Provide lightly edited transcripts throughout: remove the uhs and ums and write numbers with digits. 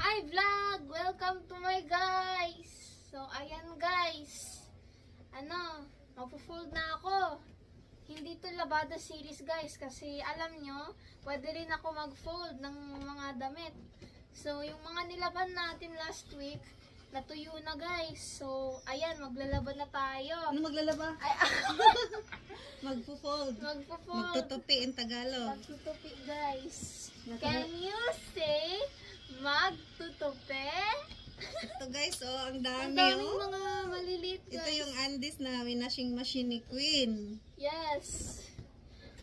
Hi vlog! Welcome to my guys! So, ayan guys. Magpo-fold na ako. Hindi to labada series guys kasi alam nyo, pwede rin ako mag-fold ng mga damit. So, yung mga nilaban natin last week, natuyo na guys. So, ayan, maglalaban na tayo. Ano maglalaba? Ay, Magpo-fold. magpo-fold. Magtutupi in Tagalog. Magtutupi guys. Can you say magtutupi? Ito guys, ang Ang dami daming mga maliliit guys. Ito yung Andes na winashing machine ni Queen. Yes.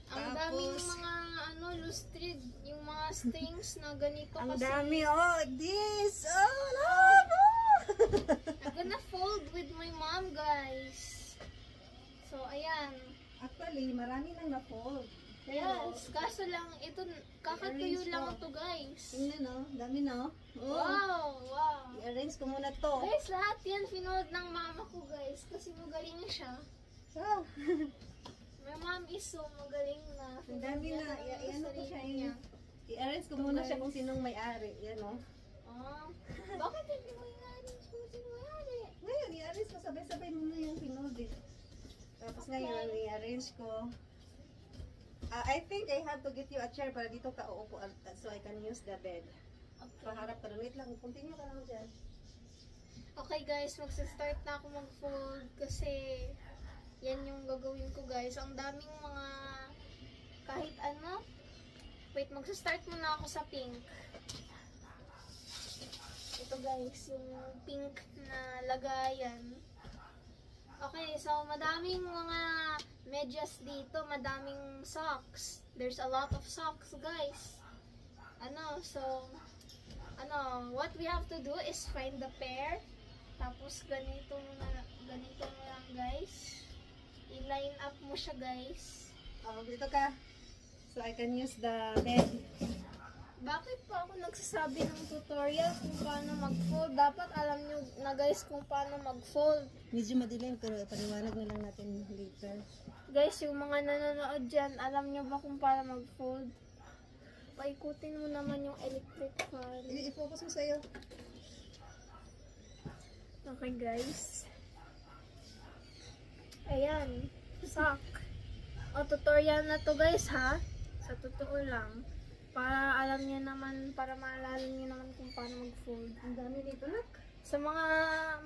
Ang Tapos, daming mga loose thread, yung mga strings na ganito Ang kasi. dami, this! No! I'm gonna fold with my mom guys. So, ayan. Actually, marami nang na-fold. Yes. Kaso lang, ito, kakatuyo I-arrange lang ko. ito guys. Tingnan dami na. Wow, wow. I-arrange ko muna to. Guys, lahat yan finold ng mama ko guys. Kasi magaling siya. Oh. My mom is so magaling na. Ang dami na. Iyan ko siya niya. I-arrange ko muna siya kung sinong may-ari. Yan Bakit hindi mo i-arrange kung sino may-ari? Ngayon, i-arrange ko. Sabay-sabay muna yung pinold eh. Tapos ngayon, i-arrange ko. I think I have to get you a chair para dito ka uupo so I can use the bed. Okay. Paharap ka ulit lang. Continue ka lang dyan. Okay guys, magsa-start na ako mag-fold kasi yan yung gagawin ko guys. Ang daming mga kahit ano. Wait, magsa-start muna ako sa pink. Ito guys, yung pink na lagayan. Okay, so madaming mga medyas dito, madaming socks. There's a lot of socks, guys. What we have to do is find the pair. Tapos ganito na lang, guys. I-line up mo siya, guys. Dito ka. So I can use the bed. Bakit pa ako nagsasabi ng tutorial kung paano mag-fold? Dapat alam nyo na guys kung paano mag-fold. Medyo madilim pero paliwanag na lang natin later. Guys, yung mga nanonood dyan, alam nyo ba kung paano mag-fold? Paikutin mo naman yung electric fan. I-focus mo sa'yo. Okay guys. Ayan. Sock. Tutorial na to guys ha. Sa totoo lang. Para alam niyo naman, para maalala niyo naman kung paano mag-fold. Ang dami dito, nak. Sa mga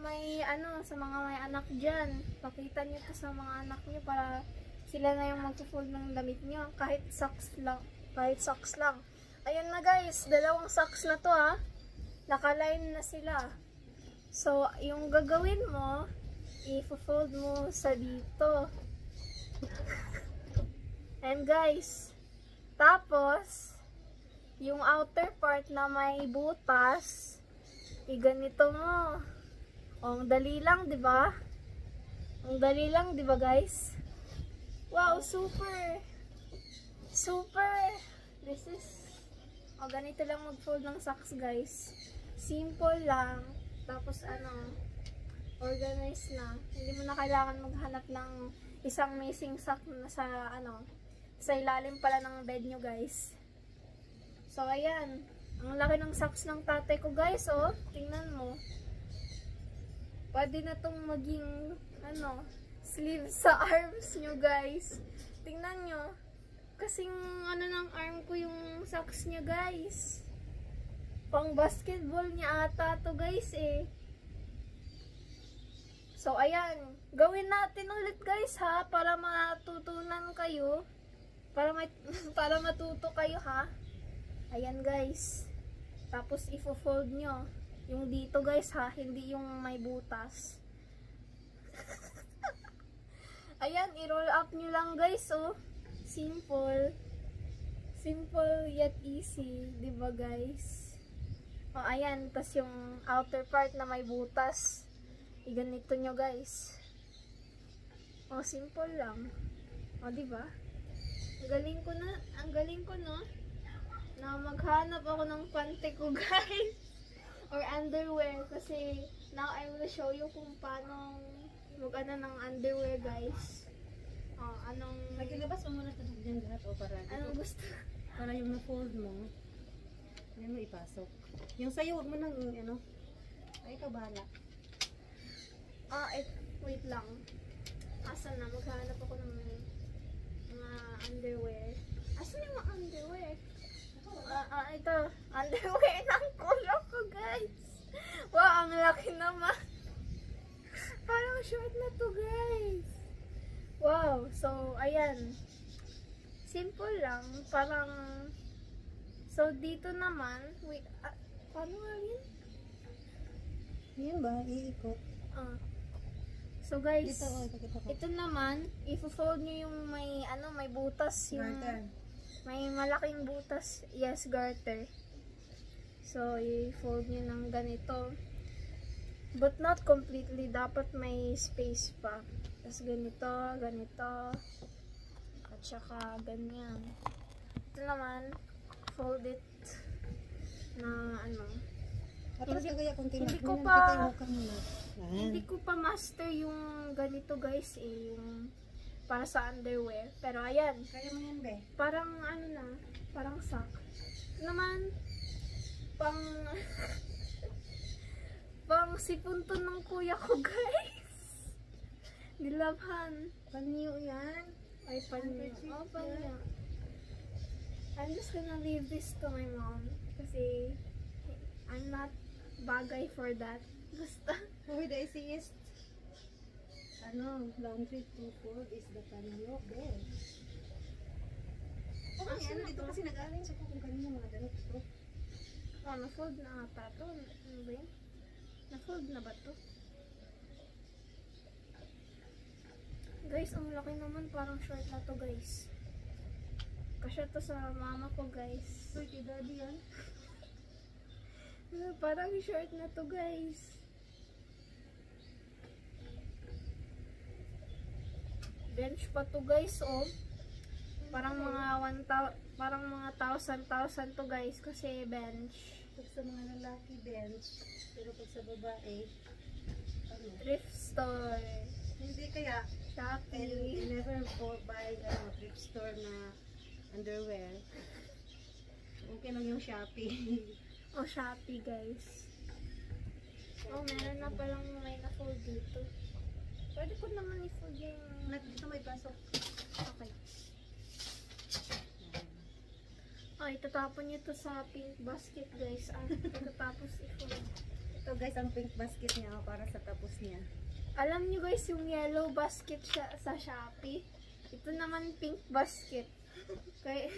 may anak diyan, pakita niyo to sa mga anak niyo para sila na yung mag-fold ng damit niyo kahit socks lang. Ayun na guys, dalawang socks na to ha. Naka-line na sila. So, yung gagawin mo, i-fold mo sa dito. And guys, tapos yung outer part na may butas, ganito mo. Ang dali lang, 'di ba? Ang dali lang, 'di ba, guys? Wow, super. Super. This is ganito lang mag-fold ng socks, guys. Simple lang. Tapos organized na. Hindi mo na kailangan maghanap ng isang missing sock na sa ilalim pala ng bed nyo, guys. So, ayan. Ang laki ng socks ng tatay ko, guys, oh. Tingnan mo. Pwede na tong maging, sleeve sa arms nyo, guys. Tingnan nyo. Kasing, ng arm ko yung socks niya, guys. Pang basketball niya ata to, guys, eh. So, ayan. Gawin natin ulit, guys, ha. Para matutunan kayo. Para matuto kayo, ha. Ayan guys. Tapos ifo-fold nyo. Yung dito guys ha. Hindi yung may butas. Ayan. I-roll up nyo lang guys. Oh. Simple. Simple yet easy. Diba guys? Ayan. Tapos yung outer part na may butas. Iganito nyo guys. Simple lang. Diba? Ang galing ko no? Na maghanap ako ng pante ko guys or underwear kasi now I will show you kung paano ng underwear guys. Magilabas mo muna ito dyan lahat para anong gusto? Para yung na-fold mo. Yan mo ipasok. Yung sa'yo, huwag mo nang, ano. Ay, ikaw bahala. Wait lang. Asan na? Maghahanap ako ng mga underwear. Asan yung mga underwear? Ito. Underwear ng kulo ko, guys. Wow, ang laki naman. Parang short na to, guys. Wow. So, ayan. Simple lang. Parang, so, dito naman, wait, paano nga yun? Yan ba? Iikot. So, guys, Dito, ipakita ko. ito naman, i-fold nyo yung may butas, yung Garter. may malaking butas, yes, garter. So, i-fold nyo ng ganito. But not completely, dapat may space pa. Tapos ganito, ganito, at saka ganyan. Ito naman, fold it na Tapos kagaya kung hindi ko hindi ko pa master yung ganito, guys, yung para sa underwear. Pero ayan, Kaya mo yan, be. parang parang sock. Ito naman, pang pang sipunto ng kuya ko, guys. Nilabhan. Panyo yan. Ay, panyo. Oh, panyo. I'm just gonna leave this to my mom kasi I'm not bagay for that. Basta. Who the easiest? Laundry to fold is the panyo, be. Dito kasi nag-arrange ako kung kanina mga damit ko. Na-fold na ata to. Ano ba yun? Na-fold na ba to? Guys, ang laki naman. Parang short na to, guys. Kasya to sa mama ko, guys. Uy, kay daddy yan. Parang short na to, guys. Bench pa to, guys, oh. Parang mga 1,000 to, guys, kasi bench. Pag sa mga lalaki, bench. Pero pag sa babae, Thrift store. Hindi kaya, Shopee. I never buy thrift store na underwear. Okay lang yung Shopee. Oh, Shopee, guys. Oh, meron na palang may na-fold dito. Pwede ko naman i-fold yung... Dito may pasok. Okay. Oh, itatapon nyo to sa pink basket, guys. Pagkatapos i-fold. Ito guys, ang pink basket niya para sa tapos niya. Alam nyo, guys, yung yellow basket siya sa Shopee. Ito naman pink basket. Okay.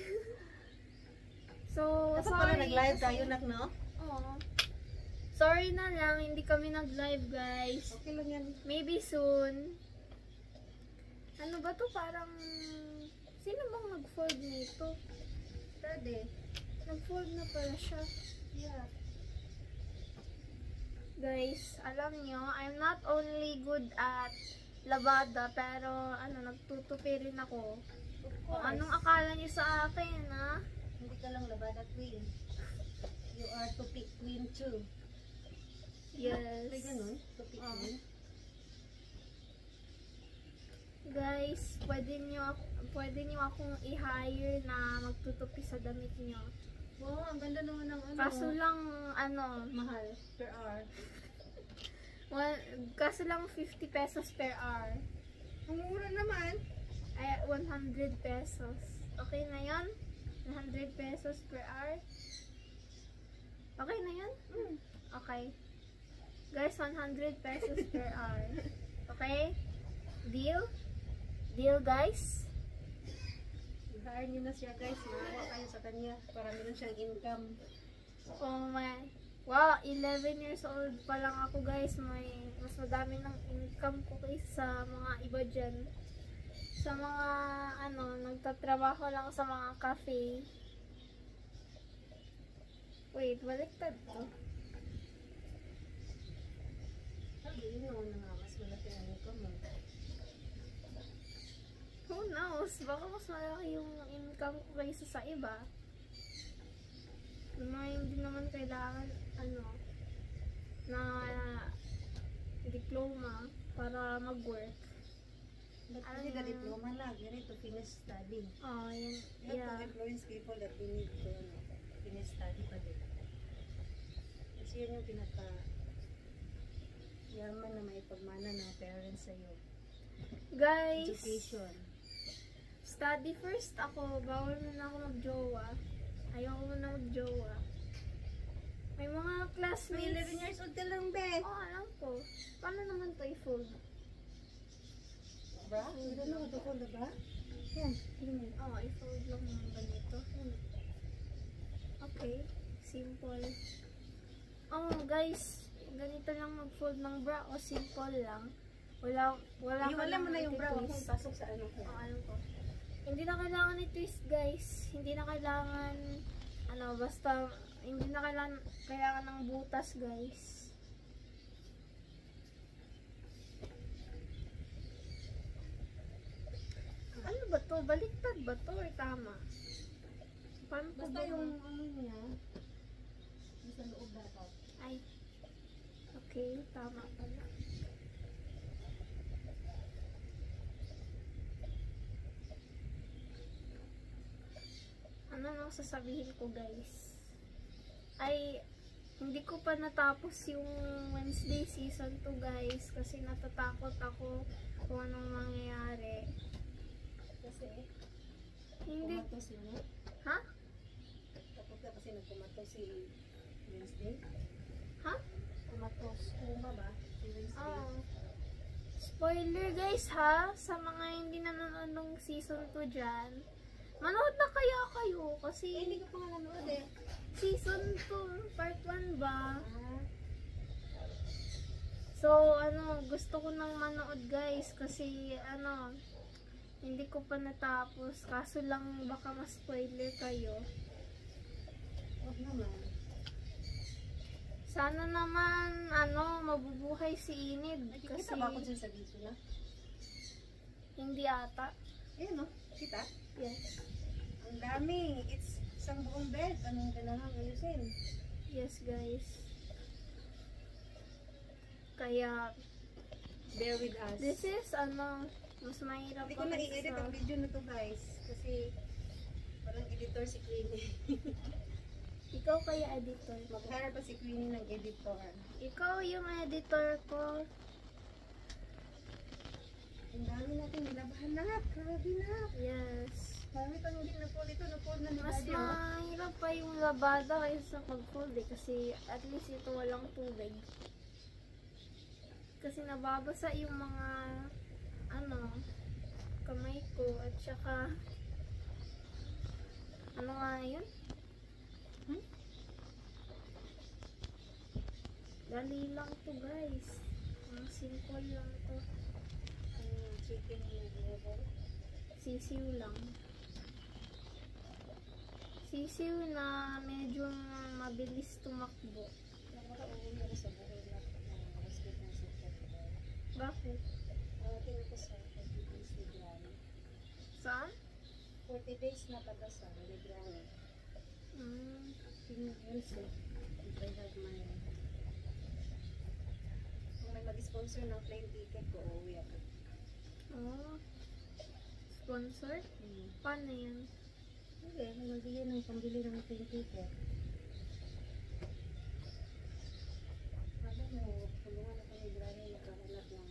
So, Dapat sorry. pala nag-live tayo, no? Oo. Sorry na lang, hindi kami nag-live, guys. Okay lang yan. Maybe soon. Ano ba to? Parang... Sino bang nag-fold nito? Daddy. Nag-fold na pala siya. Yeah. Guys, alam nyo, I'm not only good at labada, pero nagtutupi rin ako. Of Kung course. anong akala nyo sa akin, ha? Hindi ka lang labada queen. You are to pick queen too. Yes. May ganun? To pick Oh. queen? Guys, pwede nyo akong i-hire na magtutupi sa damit nyo. Wow, ang ganda naman ng Kaso lang, mahal per hour. kaso lang 50 pesos per hour. Ang mura naman. Ay, 100 pesos. Okay na yan? 100 pesos per hour? Okay na yan? Okay. Guys, 100 pesos per hour. Okay? Deal? Deal, guys? I-hire nyo na siya guys. Maawa kayo sa kanya para meron siyang income. Oh my. Wow, 11 years old pa lang ako, guys. Mas madami ng income ko kaysa sa mga iba dyan. Sa mga, nagtatrabaho lang sa mga cafe. Wait, baliktad to. Sabi yun na nga, mas malaki ang income mo. Who knows? Baka mas malaki yung income ko kaysa sa iba. Hindi naman kailangan, na diploma para mag-work. But hindi na diploma lang. You need to finish studying. Oh, yan. You have Yeah. to influence people that we need to pinistudy pa din. Kasi yun yung pinaka yaman na may pagmana ng parents sa'yo. Guys, Education. study first ako. Bawal na ako mag-jowa. Ayoko na mag-jowa. May mga May classmates. 11 years old ka lang, be. Oh, alam ko. Paano naman to i-fold? Bra? Hindi na ito ko, diba? Yan. Oh, i-fold lang ng ganito. Okay. Simple. Oh, guys. Ganito lang mag-fold ng bra o simple lang. Wala Iwala mo na yung bra. Huwag i-twist. mong pasok sa ano ko. Oh, alam ko. Hindi na kailangan i-twist, guys. Hindi na kailangan, basta, hindi na kailangan ng butas, guys. Ano ba to? Baliktad ba to? Or tama? Paano ko Basta ba yung ano niya, sa loob dapat. Ay. Okay, tama pala. Ano nang sasabihin ko, guys? Ay, hindi ko pa natapos yung Wednesday season 2, guys, kasi natatakot ako kung anong mangyayari. Kasi, Hindi. kumato sila. Ha? Tapos ka kasi nagkumato si Wednesday. Ha? Kumatos. Kuma ba? Si Wednesday. Oh. Spoiler, guys, ha? Sa mga hindi nanonood ng season 2 dyan, manood na kaya kayo kasi Hindi ka pa nga nanood eh. season 2, part 1 ba? Ah, So, gusto ko nang manood, guys, kasi, hindi ko pa natapos. Kaso lang, baka ma-spoiler kayo. wag naman. Sana naman, mabubuhay si Enid. Kasi, Nakikita ba ako dyan sa video na? hindi ata. Ayun no? Kita? Yes. Ang dami. It's isang buong bed. Anong kailangan ayusin? Yes, guys. Kaya, Bear with us. this is, mas mahirap Hindi ko na i-edit ang video na to guys. Kasi walang editor si Queenie. Ikaw kaya editor. Mag-hire pa si Queenie ng editor. Ikaw yung editor ko. Ang dami natin nilabahan na. Grabe na. Yes. Marami pang hindi na-fold ito. Na-fold na ni Mas Daddy. oh. mahirap pa yung labada kaysa mag-fold kasi at least ito walang tubig. Kasi nababasa yung mga kamay ko at saka ano nga yun? Dali lang to, guys. Ang simple lang to. Chicken level. Sisiw lang. Sisiw na medyo mabilis tumakbo. Nakakauwi na sa buhay na basket na sa kapatid. Bakit? Tingnan ko sa 40 days ni Granny. Saan? 40 days na padasa ni Granny. Tingnan yun siya. If I have my... Kung may mag-sponsor ng plane ticket ko, uuwi ako. Oh. Sponsor? Paano yan? Okay, may magbigay ng pambili ng plane ticket. Alam mo, tulungan ako ni Granny nakahanap ng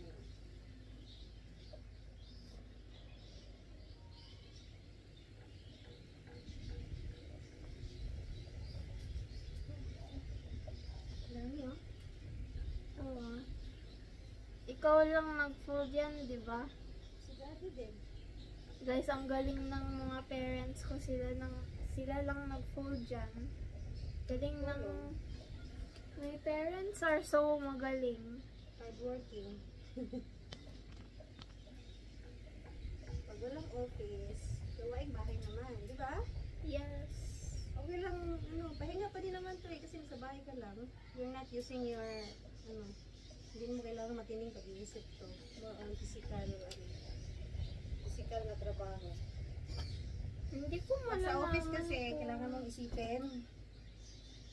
Dami, oh. Oo. Ikaw lang nag-fold yan, di ba? si Daddy din. Guys, ang galing ng mga parents ko. Sila lang nag-fold dyan. Galing ng... My parents are so magaling. Hardworking. Pag walang office, gawaing bahay naman, di ba? Yes. Okay lang, pahinga pa din naman to eh, kasi nasa bahay ka lang. You're not using your, hindi mo kailangan matinding pag-iisip to. More on physical na trabaho. Hindi ko Pag sa malalaman office kasi, kung- kailangan mong isipin.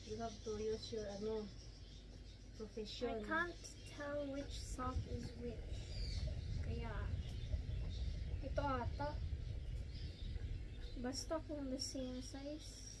You have to use your, profession. I can't tell which sock is which. Kaya, ito ata. Basta kung the same size.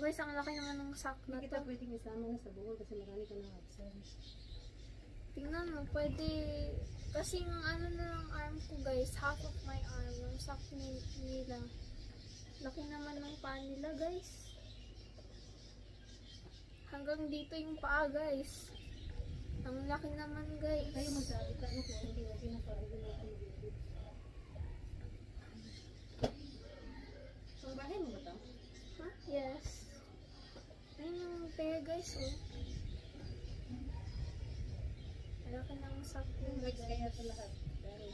Guys, ang laki naman ng sack na Hindi to. kita pwedeng isama na sa buhol kasi marami ka ng absence. Tingnan mo, pwede, kasing ano na lang arm ko guys, half of my arm, yung sack nila. Laki naman ng paa nila guys. Hanggang dito yung paa guys. Ang laki naman guys. Kayo magsabi ka na kung hindi na pinaparago natin dito. Ang bahay mo ba ito? Huh? Yes. Ayun yung pair guys oh. Laki ng sack Yung nila legs kaya guys. ito lahat. Pero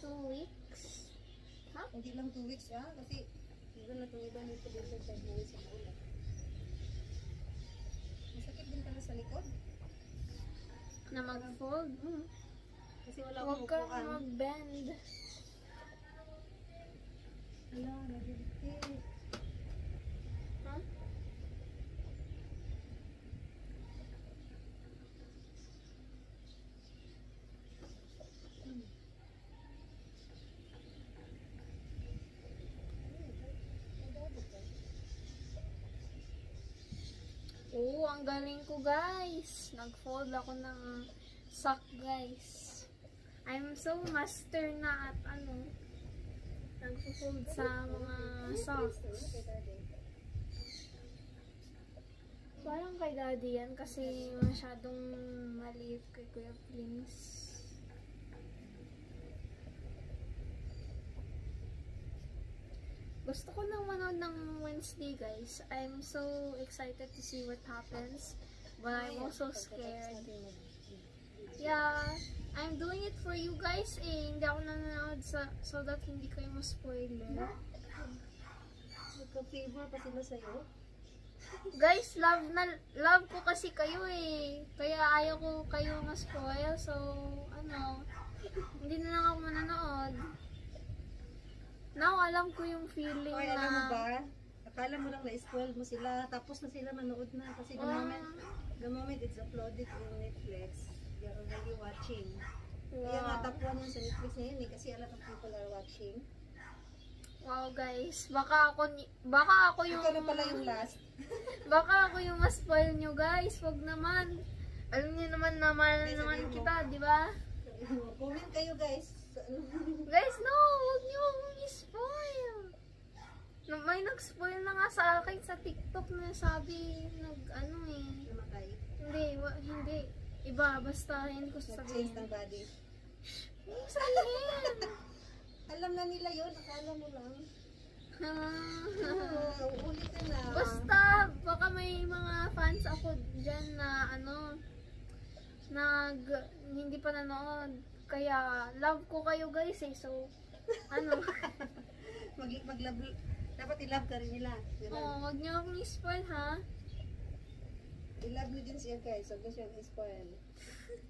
2 weeks. hindi lang 2 weeks kasi hindi na itong iba nito dito sa buhay sa buhay. Masakit din pala sa likod. Na mag-fold. Kasi wala Huwag akong kang upuan. mag-bend. Hala, nagigit. Huh? Oo, ang galing ko guys. Nag-fold ako ng sock guys. I'm so master na at ano, nag-fold sa mga socks. Parang kay daddy yan kasi masyadong maliit kay Kuya Prince. Gusto ko nang manood ng Wednesday guys. I'm so excited to see what happens. But I'm also scared. Yeah, I'm doing it for you guys eh. Hindi ako nanonood so that hindi kayo ma-spoiler. Magka-favor pa sila sa'yo. Guys, love ko kasi kayo eh. Kaya ayaw ko kayo ma-spoil. So, ano, hindi na lang ako manonood. Now, alam ko yung feeling Hoy, na... alam mo ba? Akala mo lang na-spoil mo sila. Tapos na sila manood na. Kasi the moment it's uploaded in Netflix, they're already watching. Kaya nga top 1 yan sa Netflix ngayon eh. Kasi a lot of people are watching. Wow guys, baka ako yung... Ikaw na pala yung last. Baka ako yung ma-spoil nyo guys. Wag naman. Alam niyo naman naman kita, di ba? Comment kayo guys. Guys, no! Wag niyo akong i-spoil. May nag-spoil na nga sa akin sa TikTok na sabi, ano eh. Namatay. Hindi. Iba, basta hindi ko sasabihin. Nag-change ng body. Hindi sabihin. Alam na nila yun. Akala mo lang. Ah. Uulitin na. Basta, baka may mga fans ako dyan na ano, hindi pa nanood. Kaya, love ko kayo guys eh. So, ano. Dapat i-love ka rin nila. Oh, wag niyo akong i-spoil ha. I-love nyo din siya guys. Huwag na siyang i-spoil.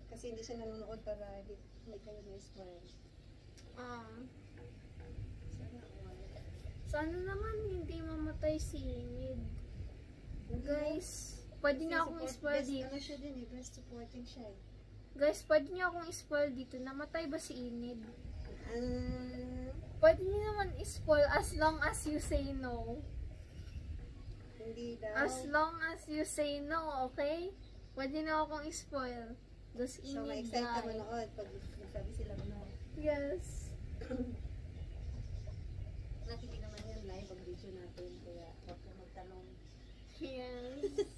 Kasi hindi siya nanonood para hindi kayo na-spoil. Sana naman hindi mamatay si Enid. Guys, pwede niyo akong i-spoil dito. Ano siya din eh, best supporting siya eh. Guys, pwede niyo akong i-spoil dito. Namatay ba si Enid? Ah, Pwede niyo naman i-spoil as long as you say no. hindi daw. As long as you say no, okay? Pwede na akong i-spoil. Does So, Enid ma-excite ka die? manood pag nagsabi sila manood. Yes. Hindi naman yan live ang video natin. Kaya huwag na magtanong. Yes.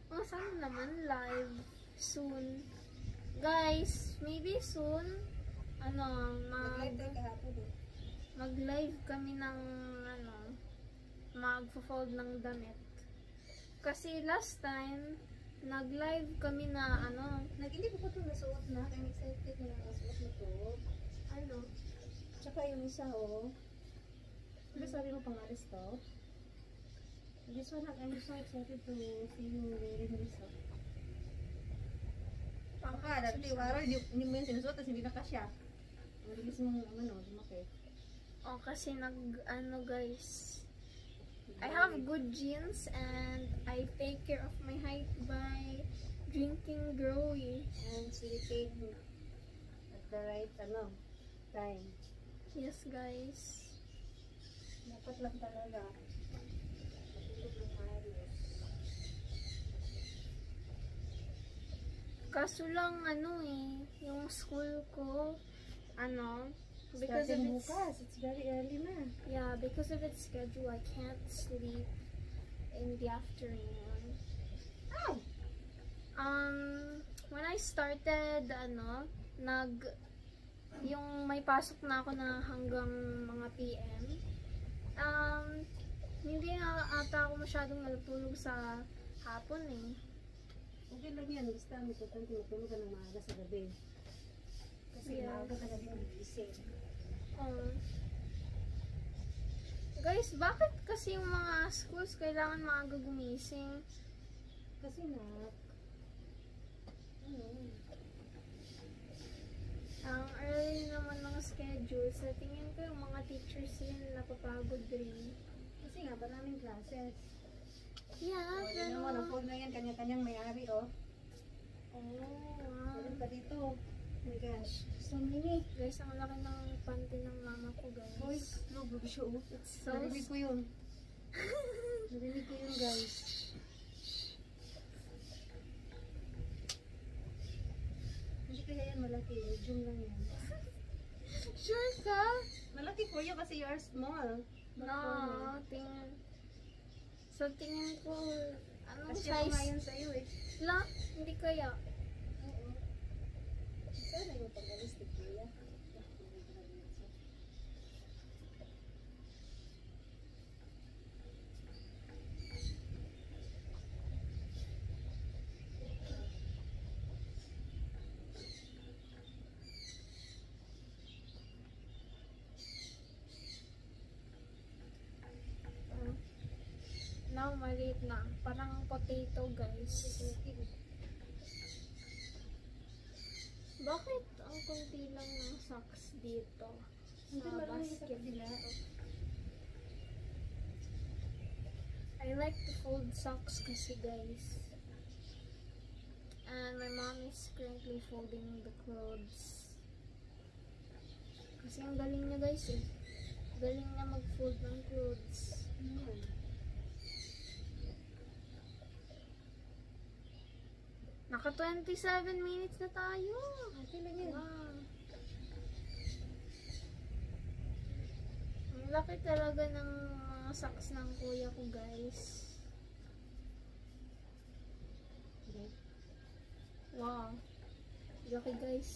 Oh, sana naman live soon. Guys, maybe soon, ano, Mag-live tayo kahapon eh. mag-live kami ng, ano, mag-fold ng damit. Kasi last time, nag-live kami na, ano, Hindi ko pa ito nasuot na. I'm excited na nasuot na ito. ano, Tsaka yung isa oh. Ano sabi mo pangalis to? This one, I'm so excited to see you wearing this. Baka, dati araw, hindi mo yung sinusuot, tapos hindi na kasya. Ang bilis mong, lumaki. oh, kasi ano guys, I have good genes and I take care of my height by drinking Growy. And sleeping at the right, time. Yes guys. Dapat lang talaga. Matulog ng maayos. Kaso lang, yung school ko, because of Starting its, bukas. It's very early na. yeah, because of its schedule, I can't sleep in the afternoon. Ay! When I started, yung may pasok na ako na hanggang mga PM, hindi na ata ako masyadong natulog sa hapon eh. Okay lang yan. Basta importante matulog ka ng maaga sa gabi. Kasi Yeah. maaga ka na din nagising. Guys, bakit kasi yung mga schools kailangan maaga gumising? Kasi Ang early naman ng schedule, sa tingin ko yung mga teachers din napapagod rin. kasi nga, maraming classes. Yeah, O, yun pero... naman, ang phone na yan, kanya-kanyang may-ari, oh. Oh, wow. Meron pa dito. Oh my gosh. So many. Guys, ang laki ng panty ng mama ko, guys. Uy, no, baby show. It's so... Narinig ko yun. Narinig ko yun, guys. Hindi kaya yan malaki. Medium lang yan. Sure ka? Malaki for you kasi you are small. No, tingin. So, tingin ko, anong Kasi ako size? ngayon sa'yo eh. La, hindi kaya. Oo. Sana yung pag-alis ni Kuya. Now, maliit na. Parang potato, guys. Bakit ang konti lang ng socks dito? Hindi Sa marami sa basket. kabila. I like to fold socks kasi, guys. And my mom is currently folding the clothes. Kasi ang galing niya, guys, eh. Galing niya mag-fold ng clothes. Naka 27 minutes na tayo. Okay lang yan. Wow. Ang laki talaga ng mga socks ng kuya ko, guys. Okay. Wow. Laki, guys.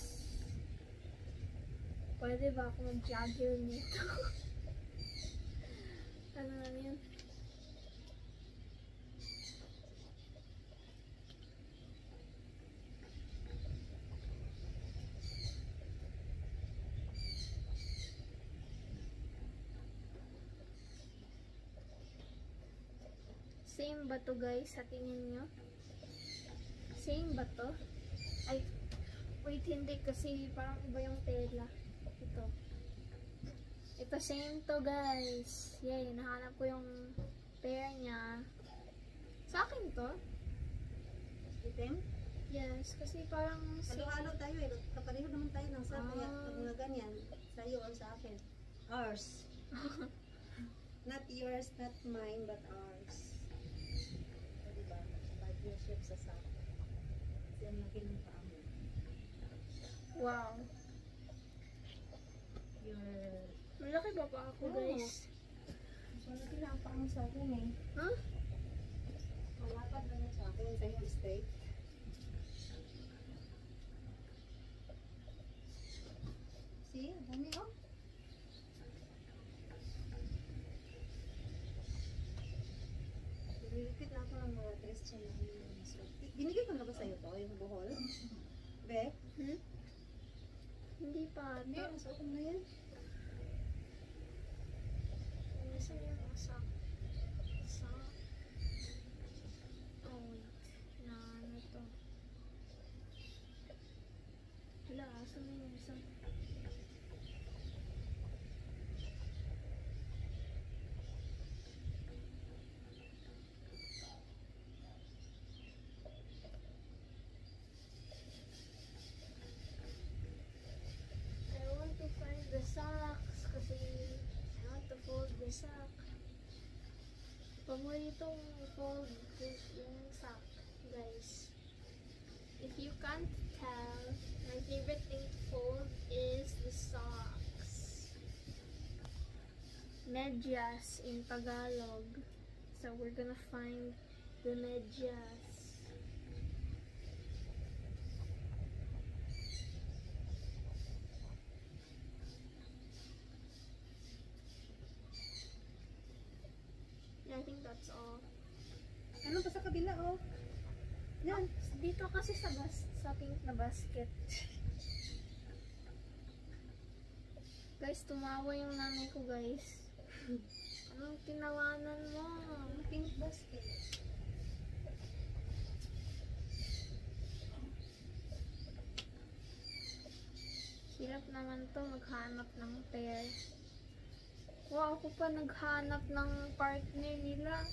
Pwede ba ako mag-jogger nito? Ano na yun? Same ba to, guys, sa tingin nyo? Same ba to? Ay, wait, hindi kasi parang iba yung tela. Ito. Ito, same to, guys. Yay, nahanap ko yung pair niya. Sa akin to? Itim? Yes, kasi parang Halo-halo tayo eh. Kapareho naman tayo ng sa kaya Ah. pag mga ganyan, sa'yo or sa akin. Ours. Not yours, not mine, but ours. O diba? Partnership sa sako. Kasi ang laki ng paa mo. wow. Your... Malaki ba pa ako, Oo. guys? So, laki na ang paa mo sa akin eh. Huh? Malapad na yan sa akin. Sa'yo straight. See? Ang dami oh. Repeat na ako ng mga question na binigay ko na ba sa'yo to, yung buhol? Be? Hmm? Hindi pa. Be, nasuot mo na yan. Nasaan yung sa... Oh, wait. Na ano to? Wala, asan na yung isa? I want to find the sock. Paboritong fold yung sock, guys. If you can't tell, my favorite thing to fold is the socks. Medyas in Tagalog. So we're gonna find the medyas. I think that's all. Ano pa sa kabila, oh? Yan. Dito kasi sa pink na basket. Guys, tumawa yung nanay ko, guys. Anong tinawanan mo? Pink basket. Hirap naman to maghanap ng pair. Wow, ako pa naghanap ng partner nila.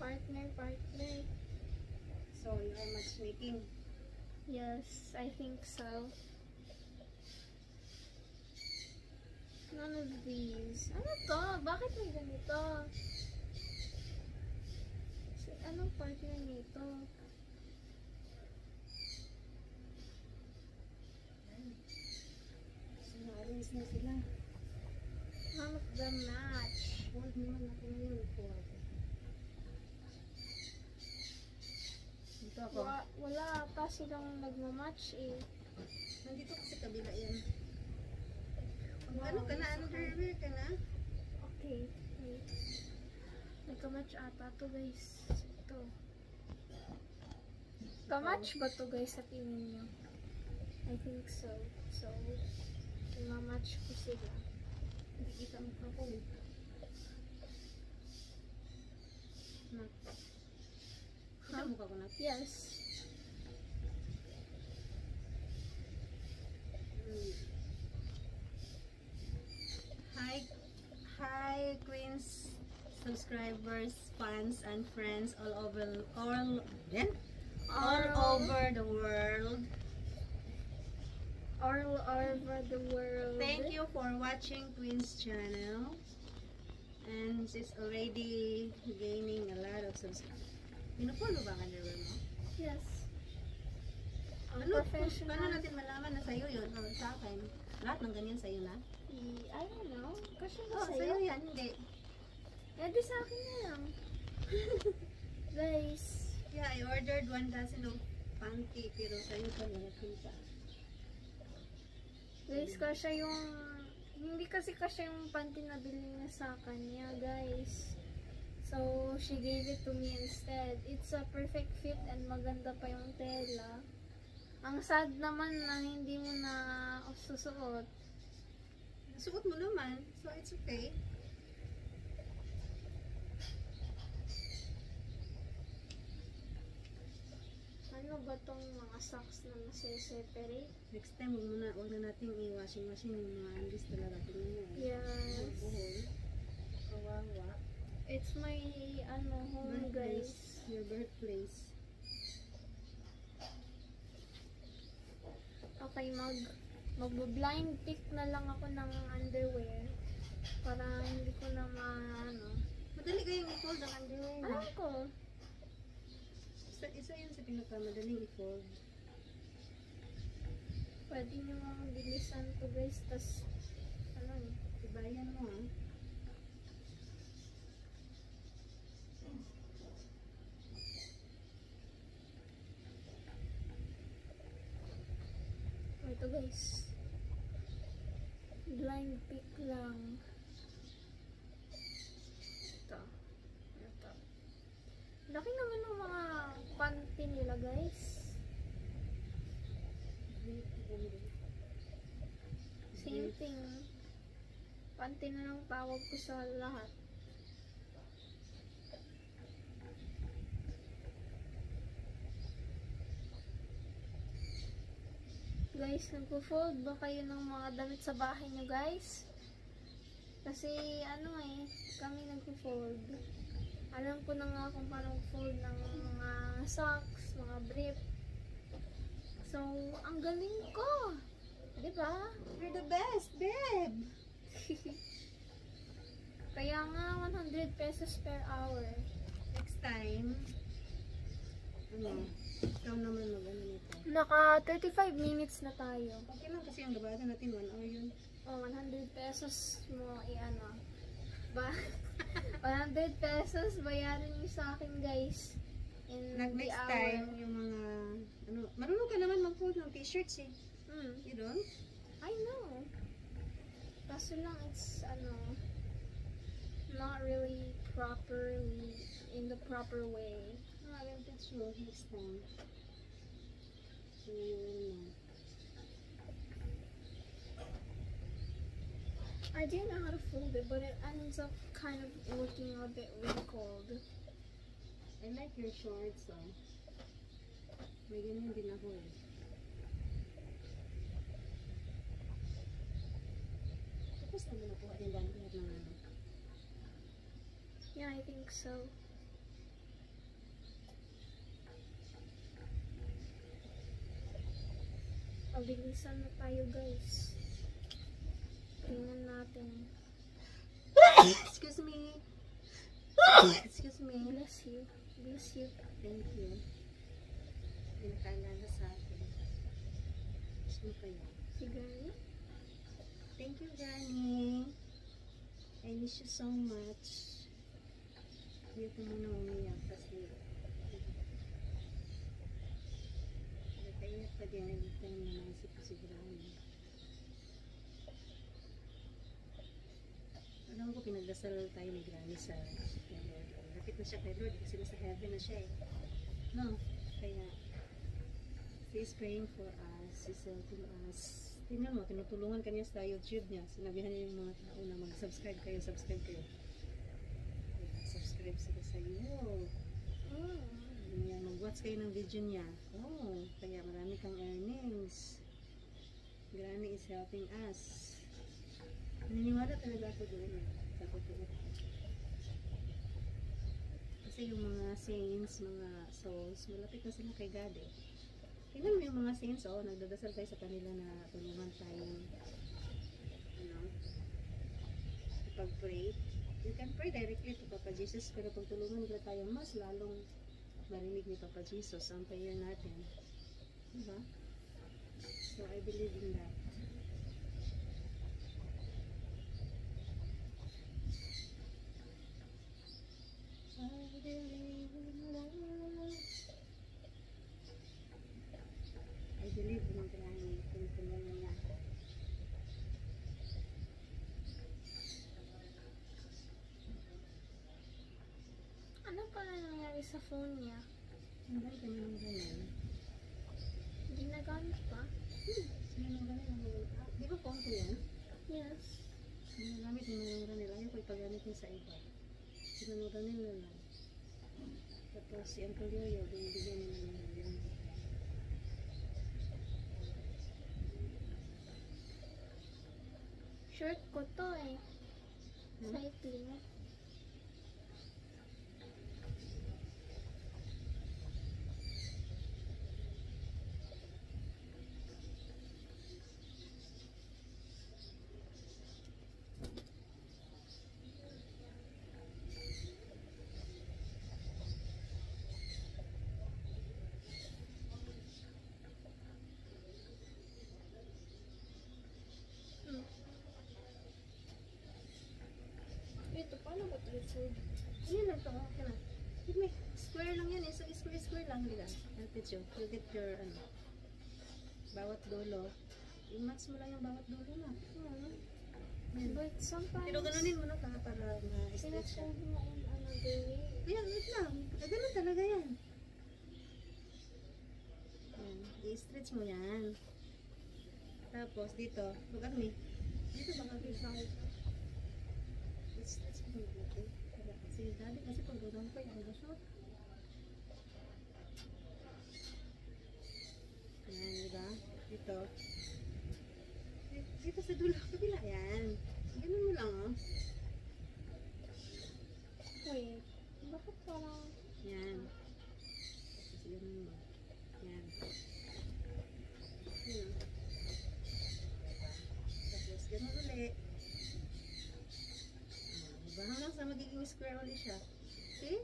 Partner. So, you are matchmaking. Yes, I think so. None of these. Ano to? Bakit may ganito? Anong partner nito? So, na-arrange na sila. None of them match. Fold naman ako ngayon. Fold. Ito ako. Wala pa silang nagmamatch eh. Nandito kasi kabila yan. Ano ka na? Underwear ka na? Okay, wait. Nagka-match ata to, guys. Ito. Ka-match ba to, guys, sa tingin nyo? I think so. So, ima-match ko sila. Hindi kita mo ako eh. Kita mo ka ko na? Yes. Hi Queens subscribers, fans and friends all over the world. All over the world. Thank you for watching Queen's channel. And she's already gaining a lot of subscribers. Pinufollow ba ang underwear mo? Yes. Ang Ano, professional. paano natin malaman na sa'yo yun o sa akin? Lahat ng ganyan sa'yo na? I don't know. Kasi Oh, sa'yo. sa'yo yan, hindi. Eh, di sa akin na lang. Guys. Yeah, I ordered 1 dozen of panty pero sa'yo pa nakakita. Guys, kasya yung... Hindi kasi kasya yung panty na bilhin niya sa kanya, guys. So, she gave it to me instead. It's a perfect fit and maganda pa yung tela. Ang sad naman na hindi mo na susuot. Suot mo naman, so it's okay. Ano ba tong mga socks na nasa-separate? Next time, huwag na natin i-washing machine yung mga undies talaga. Tingnan mo. Yes. Buhol. Kawawa. It's my, home, guys. Your birthplace. Okay, mag-blind pick na lang ako ng underwear para hindi ko na Madali kayong i-fold ang underwear mo. Alam ko. Isa yun sa pinakamadaling i-fold. Pwede nyo mga bilisan to, guys. Tas, Ibayan mo ha. ito, guys. Blind pick lang. Ito. Laki naman ng mga panty nila, guys. Same thing. Panty na lang tawag ko sa lahat. Guys, nagpo-fold ba kayo ng mga damit sa bahay nyo, guys? Kasi, kami nagpo-fold. Alam ko na nga kung paano fold ng mga socks, mga brief. So, ang galing ko! Diba? You're the best, babe! Kaya nga, 100 pesos per hour. Next time, ikaw naman mag-ano nito. Naka 35 minutes na tayo. Okay lang kasi ang labanan natin 1 hour yun. 100 pesos mo i-ano. 100 pesos bayaran niyo sa akin, guys. In Next time, yung mga, marunong ka naman mag-fold ng t-shirts eh. You don't? I know. Kaso lang, it's, not really properly, in the proper way. I will teach you next time. So, you know. I do know how to fold it, but it ends up kind of looking a bit wrinkled. I like your shorts, so. May ganyan din ako eh. Tapos naman nakuha din lahat ng ano. Yeah, I think so. Pabilisan na tayo, guys. Tingnan natin. Excuse me. Excuse me. Bless you. Bless you. Thank you. Pinakaalala sa akin. Gusto mo kayo? Si Granny? Thank you, Granny. I miss you so much. Hindi ko muna umiyak kasi kaya pa din everytime na naisip ko si Granny. Alam ko, pinagdasal tayo ni Granny sa Lord. Lapit na siya kay Lord kasi nasa heaven na siya eh. No? Kaya she is praying for us. She's helping us. Tingnan mo, tinutulungan kanya sa YouTube niya. Sinabihan niya yung mga tao na mag-subscribe kayo, subscribe kayo. Subscribe sila sa iyo. Mag-watch kayo ng video niya. Kaya marami kang earnings. Granny is helping us. Naniniwala talaga ako doon sa totoo. Kasi yung mga saints, mga souls, malapit na sila kay God eh. Tingnan mo yung mga saints, nagdadasal tayo sa kanila na tulungan tayong pag-pray. You can pray directly to Papa Jesus, pero pag tulungan nila tayo, mas lalong marinig ni Papa Jesus ang prayer natin. Diba? So, I believe in that. I believe in love. I believe in Granny. Tinutulungan niya. Ano pala nangyari sa phone niya? Hindi ka naman ganyan. Hindi nagamit pa? Sino naman ganyan? Di ba phone ko yan? Yes. Ginagamit mo yung Granny. Ayaw ko ipagamit niya sa iba. Sinunuran nila lang. Tapos si Uncle Yoyo, binibigyan nila ng yan. Short ko to eh. Cycling. Ito, paano ba ito record? Yan lang ito. Okay na. Square lang yan eh. So, square lang. Hindi lang. I'll teach you. You'll get your, bawat dulo. I-match mo lang yung bawat dulo na. Yan. But sometimes, Pero ganunin mo na para ma-stretch siya. pinafold mo in another way. Yan, wait lang. Ganun talaga yan. Yan. I-stretch mo yan. Tapos, dito. Look at me. Dito baka bisa ko. I-stretch mo dito. Kasi dali kasi pag gano'n pa yung short. Yan, diba? Dito. Dito sa dulo. Kabila. Yan. Ganun mo lang, oh. Wait, bakit parang... Yan. Tapos ganun mo. Yan. Yan. Tapos ganun ulit. Diba? square ulit siya. See?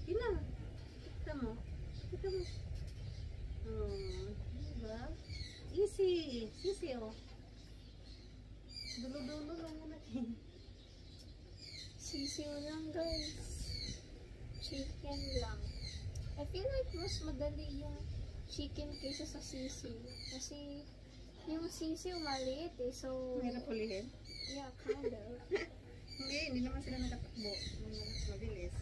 Yun na. Kita mo. Kita mo. Oh, diba? Easy. Easy, oh. Dulo-dulo lang natin. Sisiw lang guys. Chicken lang. I feel like mas madali yung chicken kaysa sa sisiw. Kasi yung sisiw maliit eh. So, Mahirap ulihin. yeah, kind of. Hindi naman sila nakatakbo. Mabilis.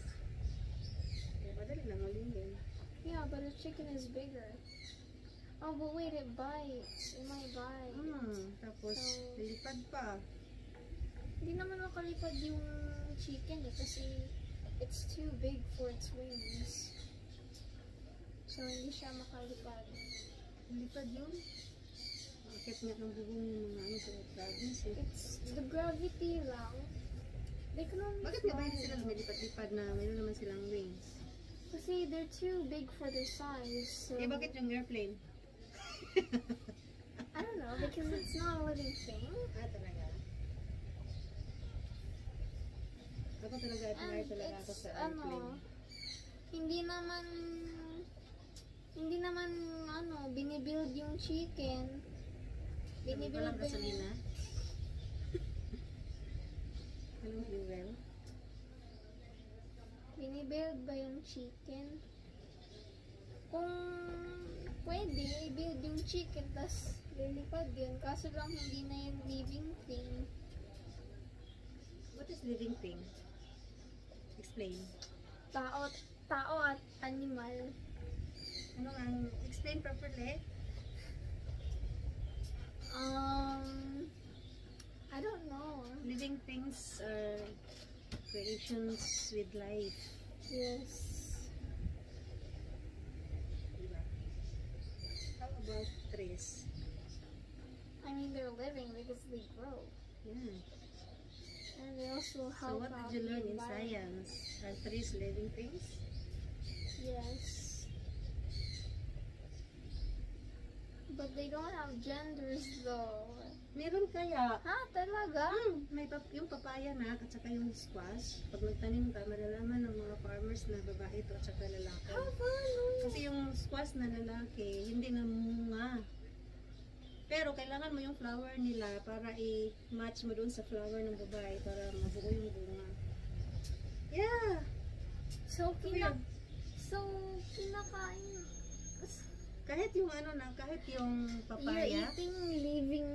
Kaya madali lang ulihin. Yeah, but the chicken is bigger. Oh, but wait, it bites. It might bite. Tapos, So, lilipad pa. Hindi naman makalipad yung chicken eh, kasi it's too big for its wings. So, hindi siya makalipad. Lilipad yun. Bakit nga ng bubong yung mga ano sa dragons eh. It's the gravity lang. They can only Bakit nga ba fly. hindi sila lumilipad-lipad na mayroon naman silang wings? Kasi they're too big for their size. So, Eh, bakit yung airplane? I don't know, because it's not a living thing. Talaga? Ako talaga, admire And talaga ako it's, sa airplane. hindi naman, binibuild yung chicken. Binibuild Walang ba yung, gasolina? Anong fuel? binibuild ba yung chicken? Kung pwede, i-build yung chicken, tas lilipad yun. Kaso lang hindi na yung living thing. What is living thing? Explain. Tao at animal. Ano nga? Explain properly. I don't know. Living things are creations with life. Yes. Diba? How about trees? I mean, they're living because they grow. Yeah. And they also So help what out did you learn the in environment. science? Are trees living things? Yes. But they don't have genders though. Meron kaya. Ha? Talaga? May yung papaya na at saka yung squash. Pag nagtanim ka, malalaman ng mga farmers na babae ito at saka lalaki. Kasi yung squash na lalaki, hindi na munga. Pero kailangan mo yung flower nila para i-match mo doon sa flower ng babae para mabuo yung bunga. Yeah! So, Weird. kinakain. Kahit yung ano na, kahit yung You're papaya. eating living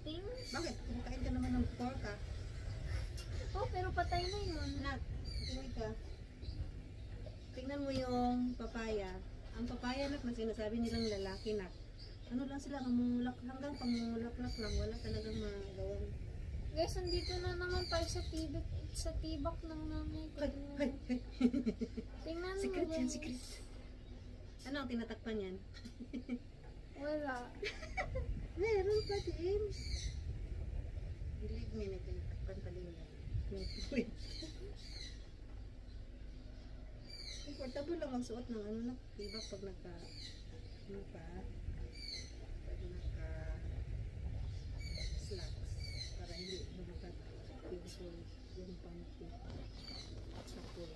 things? Bakit? Kumakain ka naman ng pork ah. Oh, pero patay na yun. Nak, tingnan ka. Tingnan mo yung papaya. Ang papaya nak na sinasabi nilang lalaki nak. Ano lang sila, mamulak, hanggang pamumulaklak lang. Wala talagang magawang. Guys, nandito na naman tayo sa tibak ng nanay ko. Tingnan mo. Secret yan, guys. secret. Ano ang tinatakpan yan? Wala. Meron pa din. Believe me, may tinatakpan pa din yan. Wait. Comfortable lang magsuot ng ano na, diba pag naka, ano pa, pag naka slacks, para hindi mabukat yung panty. Tapos,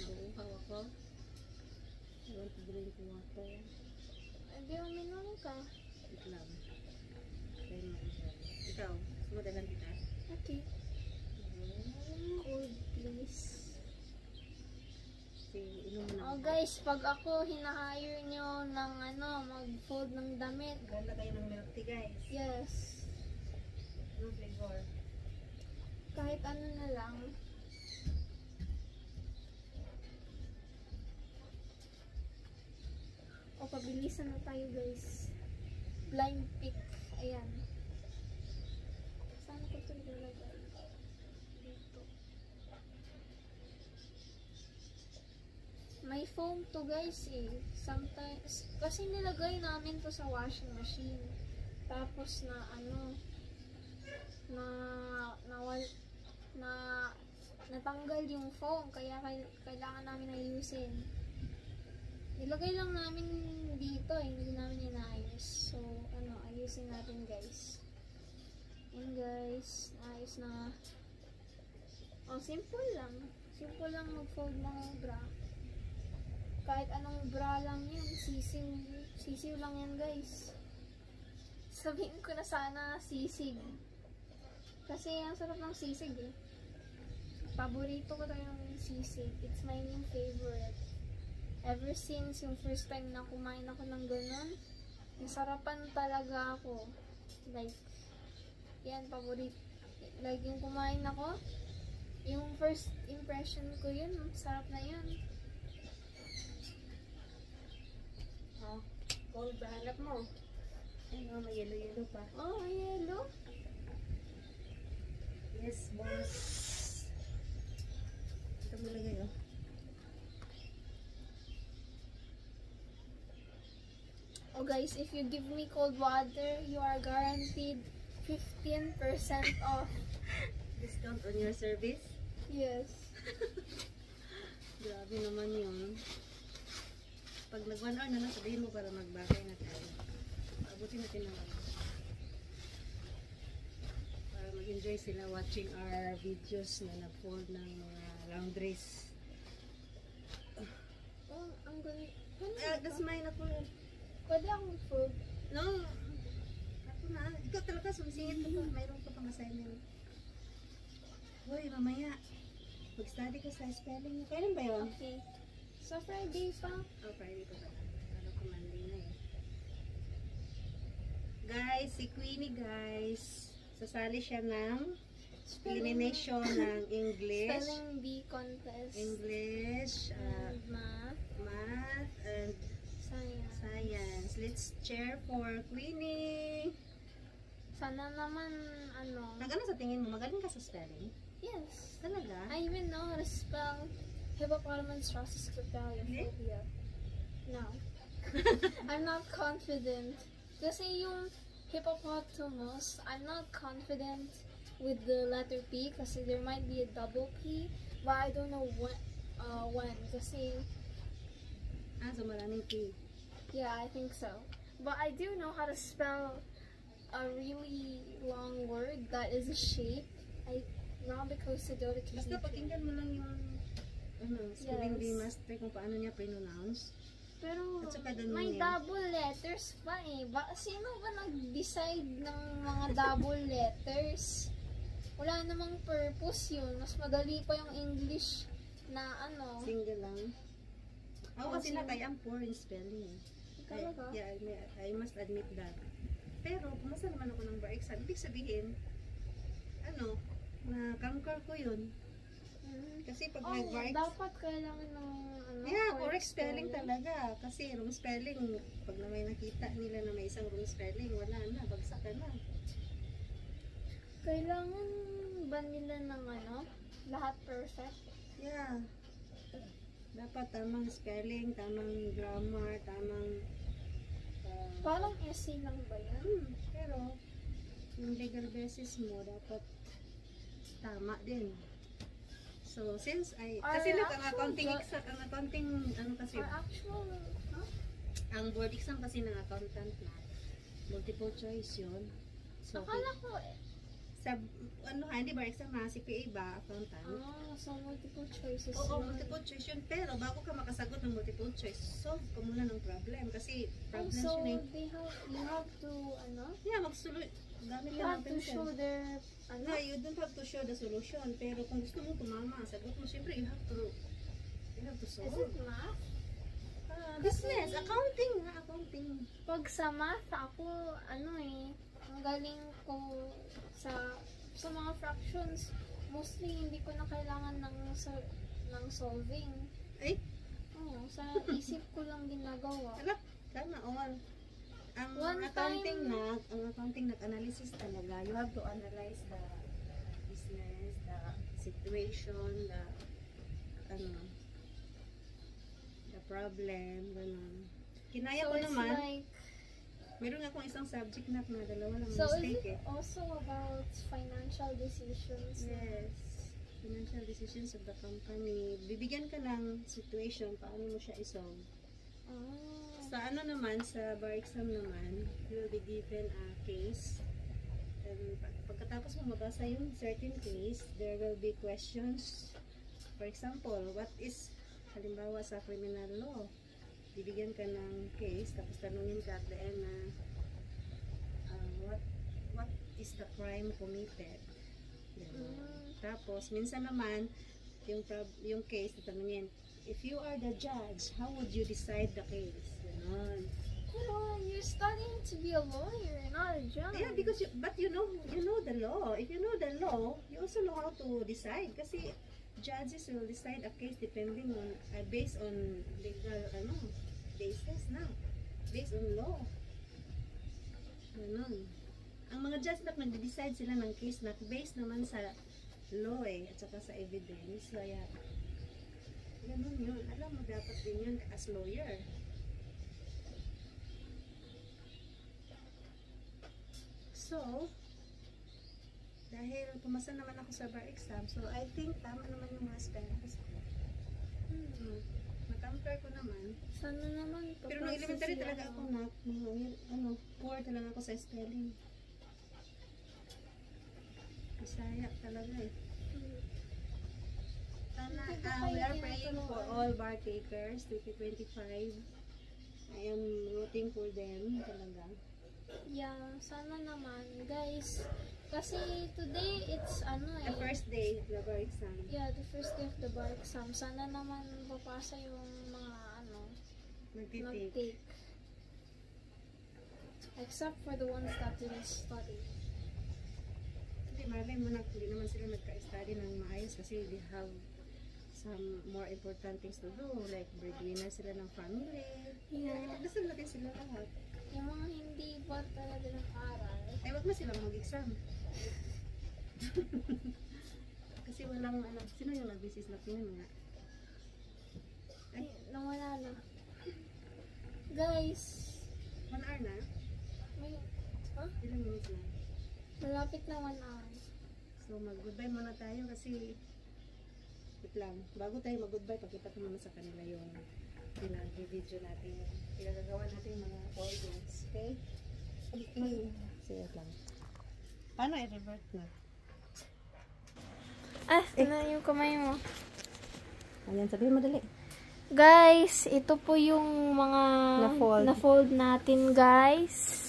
nauuhaw ako. I want to drink water. Hindi, uminom ka. Wait lang. Dahil mag-isip. Ikaw, sumadalan kita. Okay. Cold, please. Inom mo na. Oh guys, pag ako hinahire nyo ng mag-fold ng damit. Ganda kayo ng milk tea, guys. Yes. Anong flavor? Kahit ano na lang. O, pabilisan na tayo guys. Blind pick. Ayan. Saan ko ito nilagay? Dito. May foam to guys eh. Sometimes, kasi nilagay namin to sa washing machine. Tapos natanggal yung foam. Kaya kailangan namin ayusin. Ilagay lang namin dito eh, hindi namin inaayos. So, ayusin natin guys. Yan guys, ayos na. Simple lang. Simple lang mag-fold ng bra. Kahit anong bra lang yan, sisiw lang yan guys. Sabihin ko na sana sisig. Kasi ang sarap ng sisig eh. Paborito ko tayo yung sisig. It's my new favorite. Ever since yung first time na kumain ako ng ganun, nasarapan talaga ako. Like, yan, paborito. Like, yung kumain ako, yung first impression ko yun, sarap na yun. Oh, gold ba hanap mo? Ay, may yellow-yellow pa. Oh, may yellow? Yes, boss. Ito mo lagay, oh. Oh guys, if you give me cold water, you are guaranteed 15% off. Discount on your service? Yes. Grabe naman yun. Pag nag 1 hour na lang, sabihin mo para magbakay na tayo. Abutin natin naman. Para mag-enjoy sila watching our videos na nag-fold ng mga laundries. Oh, ang ganda. That's mine ako. Pwede akong fold. No. Ako na. Ikaw talaga sumisingit ko. Mayroon ka pang assignment. Hoy, mamaya. Mag-study ka sa spelling. Kailan ba yun? Okay. Sa Friday pa. Oh, Friday pa ba? Ano ko Monday na eh. Guys, si Queenie guys. Sasali siya ng elimination ng English. Spelling bee contest. English, And math. math, and science. Let's cheer for Queenie. Sana naman, Nag-ano sa tingin mo? Magaling ka sa spelling? Yes. Talaga? I even know how to spell Hippopotamus Rosicrucialia. No. I'm not confident. Kasi yung hippopotamus, I'm not confident with the letter P kasi there might be a double P, but I don't know when. Kasi, So maraming P. yeah, I think so. But I do know how to spell a really long word that is a shape. Basta pakinggan mo lang yung spelling bee Yes. master kung paano niya pronounce. Pero At saka dun may yun. double letters pa eh. Sino ba nag-decide ng mga double letters? Wala namang purpose yun. Mas madali pa yung English na Single lang. Ako kasi single. I am poor in spelling. Talaga? Yeah, I must admit that. Pero, pumasa naman ako ng bar exam. Ibig sabihin, na-conquer ko yun. Kasi pag nag-bar exam, dapat kailangan ng correct spelling talaga. Kasi wrong spelling, pag na may nakita nila na may isang wrong spelling, wala na, bagsak ka na. Kailangan ba nila ng lahat perfect? Yeah. Dapat tamang spelling, tamang grammar, tamang Parang essay lang ba yan? pero yung legal basis mo dapat tama din. So since kasi look, ang accounting kasi Our actual, ang board exam kasi ng accountant na multiple choice yun. So akala ko sa hindi ba exam na CPA ba accountant? so multiple choices Oo, yun. multiple choice yun. Pero bago ka makasagot ng multiple choice, solve ka muna ng problem. Kasi problem So, yun you have to, Yeah, magsulit. Gamit you ka have ng to pencil. show their, No, you don't have to show the solution. Pero kung gusto mo tumama, sagot mo, syempre you have to is solve. it math? Business, accounting. Pag sa math, ako, ang galing ko sa mga fractions, mostly hindi ko na kailangan ng solving. Ay, Oo, sa isip ko lang ginagawa. sana all. Ang One accounting nag-analysis talaga. You have to analyze the business, the situation, the problem, ganun. Kinaya So ko it's naman. like, Meron akong isang subject na dalawa lang so is mistake it also about financial decisions? Yes. Financial decisions of the company. Bibigyan ka ng situation, paano mo siya isolve. Sa ano naman, sa bar exam naman, you will be given a case. And pagkatapos mo mabasa yung certain case, there will be questions. For example, what is, halimbawa sa criminal law, bibigyan ka ng case, tapos tanungin ka at the end na, what is the crime committed? Tapos, minsan naman, yung case, tatanungin, if you are the judge, how would you decide the case? Ganon. Oh, you're studying to be a lawyer, not a judge. Yeah, because but you know the law. If you know the law, you also know how to decide. Kasi judges will decide a case depending on based on legal basis na, based on law. Ganon. Ang mga judge na nagde-decide sila ng case na based naman sa law at saka sa evidence. Kaya ganon yun. Alam mo, dapat din yun as lawyer. So, dahil pumasa naman ako sa bar exam, so I think tama naman yung mga standards ko. Na-compare ko naman. Sana naman. Pero nung elementary talaga ako poor talaga ako sa spelling. Masaya talaga eh. Sana, we are praying for all bar takers, 2025. I am rooting for them talaga. Yeah, sana naman, guys. Kasi today, it's The first day of the bar exam. Yeah, the first day of the bar exam. Sana naman papasa yung mga mag-take. Except for the ones that didn't study. Hindi, malay mo na, hindi naman sila nagka-study ng maayos kasi they have some more important things to do, like breadwinner sila ng family. Yeah. Dasal natin sila lahat. Yung mga hindi ba talaga nag-aral. Ay, wag na silang mag-exam. Kasi walang, sino yung nag-business na nga? Ay, nawala na. Guys. 1 hour na? Ilang minutes na? Malapit na 1 hour. So, mag-goodbye muna tayo kasi wait lang. Bago tayo mag-goodbye, pakita ko muna sa kanila yung video natin. Pinagagawa natin yung mga audience. Okay? Sige lang. Paano i-revert na? Na yung kamay mo. Ayan, sabihin mo dali. Guys, ito po yung mga na-fold natin, guys.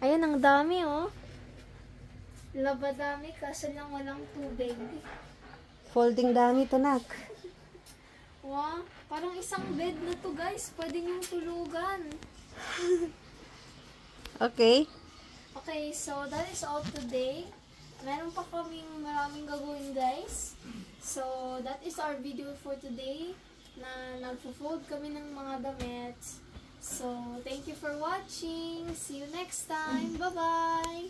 Ayan, ang dami, oh. Labadami kasi lang walang tubig. Folding dami to, nak. Wow, parang isang bed na to, guys. Pwede niyong tulugan. Okay. Okay, so that is all today. Meron pa kaming maraming gagawin, guys. So, that is our video for today. Na nagpo-fold kami ng mga damit. So, thank you for watching. See you next time. Bye-bye!